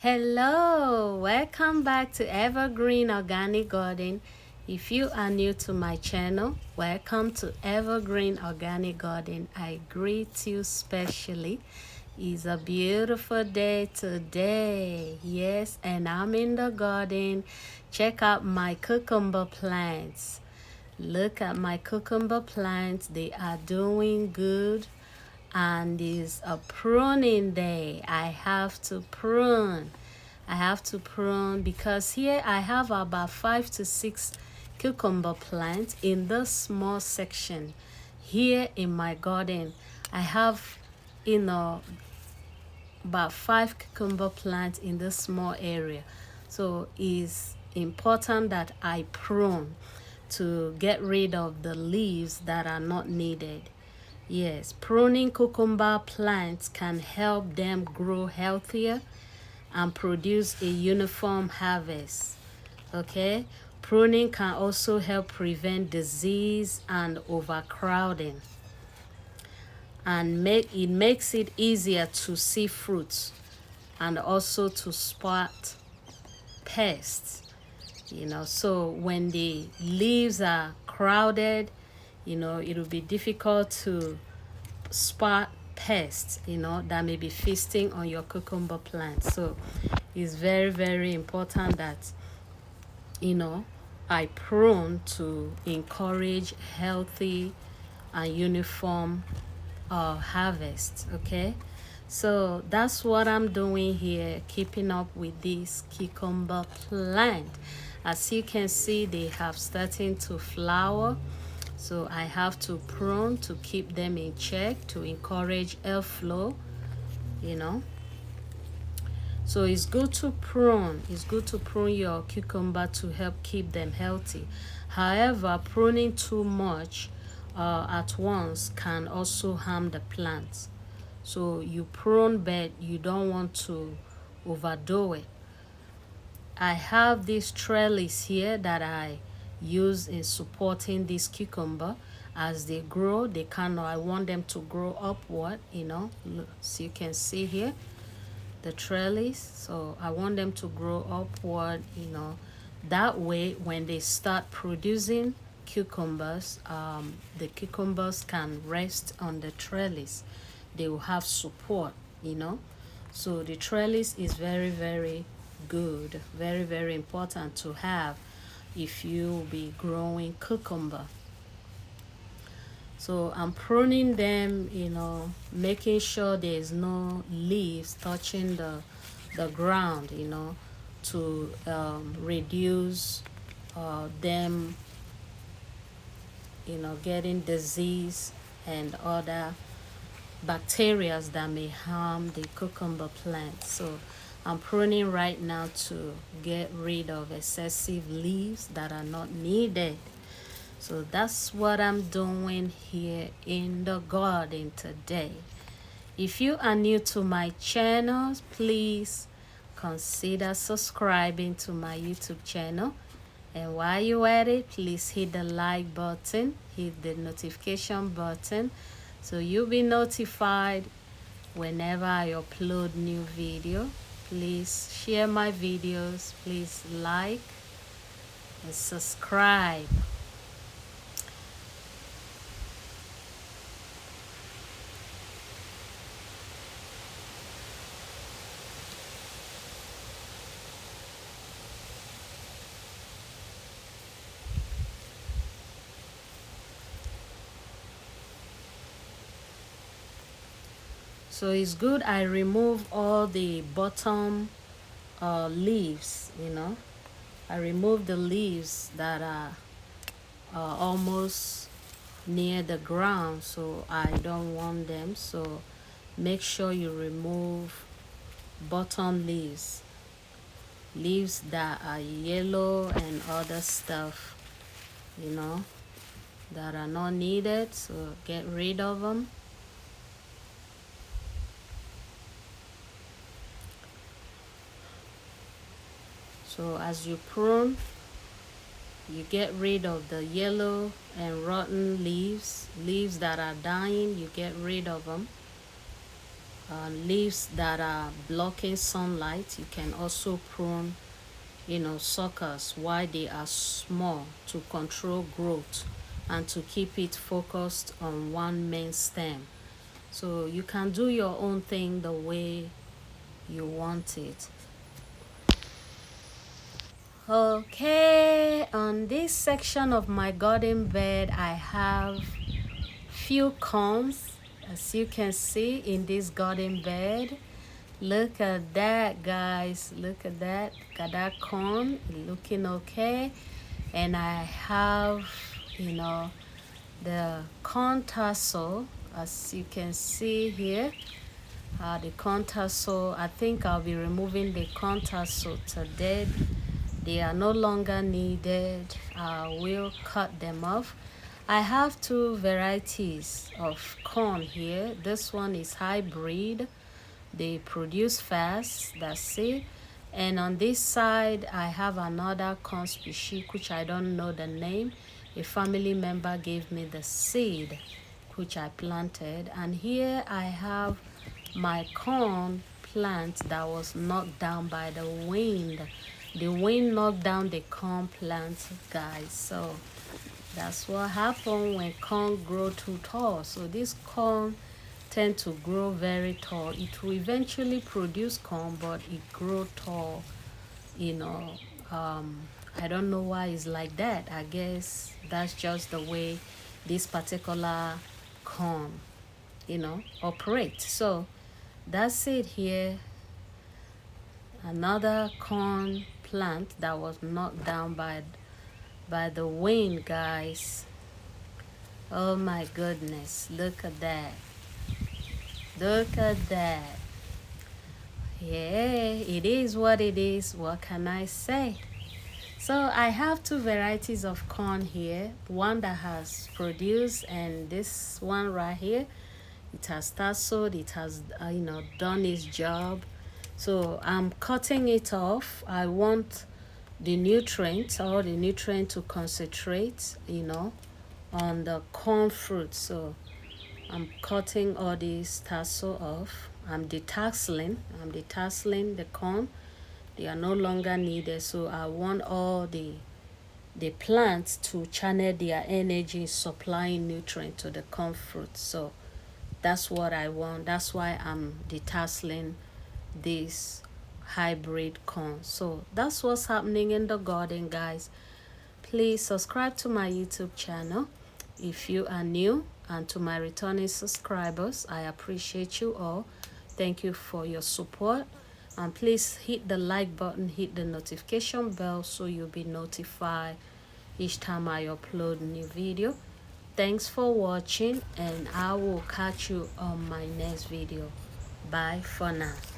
Hello, welcome back to Evergreen Organic Garden. If you are new to my channel, welcome to Evergreen Organic Garden. I greet you specially. It's a beautiful day today. Yes, and I'm in the garden. Check out my cucumber plants. Look at my cucumber plants. They are doing good. And it's a pruning day. I have to prune. Because here I have about 5 to 6 cucumber plants in this small section. Here in my garden, I have, about 5 cucumber plants in this small area. So it's important that I prune to get rid of the leaves that are not needed. Yes, pruning cucumber plants can help them grow healthier and produce a uniform harvest. Okay, pruning can also help prevent disease and overcrowding, and makes it easier to see fruits and also to spot pests. So when the leaves are crowded, it will be difficult to spot pests, that may be feasting on your cucumber plant. So it's very, very important that, I prune to encourage healthy and uniform harvest. Okay, so that's what I'm doing here, keeping up with this cucumber plant. As you can see, they have starting to flower, so I have to prune to keep them in check, to encourage airflow. So it's good to prune. It's good to prune your cucumber to help keep them healthy. However, pruning too much at once can also harm the plants. So you prune, but you don't want to overdo it. I have this trellis here that I use in supporting this cucumber. As they grow, I want them to grow upward, so you can see here the trellis. So I want them to grow upward, that way when they start producing cucumbers, the cucumbers can rest on the trellis. They will have support. So the trellis is very, very good, very, very important to have if you will be growing cucumber. So I'm pruning them, making sure there's no leaves touching the ground, to reduce them, getting disease and other bacteria that may harm the cucumber plant. So I'm pruning right now to get rid of excessive leaves that are not needed. So that's what I'm doing here in the garden today. If you are new to my channel, please consider subscribing to my YouTube channel. And while you're at it, please hit the like button, hit the notification button, so you'll be notified whenever I upload new video. Please share my videos, please like and subscribe. So it's good I remove all the bottom leaves, I remove the leaves that are almost near the ground, so I don't want them. So make sure you remove bottom leaves that are yellow and other stuff, that are not needed. So get rid of them. So as you prune, you get rid of the yellow and rotten leaves that are dying. You get rid of them. leaves that are blocking sunlight. You can also prune, suckers while they are small to control growth and to keep it focused on one main stem. So you can do your own thing the way you want it. Okay, on this section of my garden bed, I have few cones, as you can see in this garden bed. Look at that, guys. Look at that. Got that cone looking okay. And I have, the corn tassel, as you can see here. The corn tassel, I think I'll be removing the corn tassel today. They are no longer needed. I will cut them off. I have two varieties of corn here. This one is hybrid. They produce fast, that's it. And on this side, I have another corn species, which I don't know the name. A family member gave me the seed, which I planted. And here I have my corn plant that was knocked down by the wind. The wind knocked down the corn plant, guys. So that's what happens when corn grow too tall. So this corn tend to grow very tall. It will eventually produce corn, but it grow tall, you know. I don't know why it's like that. I guess that's just the way this particular corn, operates. So that's it here. Another corn plant that was knocked down by the wind, guys. Oh my goodness, look at that. Look at that. Yeah, it is what it is. What can I say? So I have two varieties of corn here. One that has produced, and this one right here, it has tasseled. It has, done its job. So I'm cutting it off. I want the nutrients, all the nutrient to concentrate, on the corn fruit. So I'm cutting all these tassel off. I'm detasseling the corn. They are no longer needed. So I want all the plants to channel their energy supplying nutrient to the corn fruit. So that's what I want. That's why I'm detasseling this hybrid corn. So that's what's happening in the garden, guys. Please subscribe to my YouTube channel if you are new, and to my returning subscribers, I appreciate you all. Thank you for your support, and please hit the like button, hit the notification bell so you'll be notified each time I upload a new video. Thanks for watching, and I will catch you on my next video. Bye for now.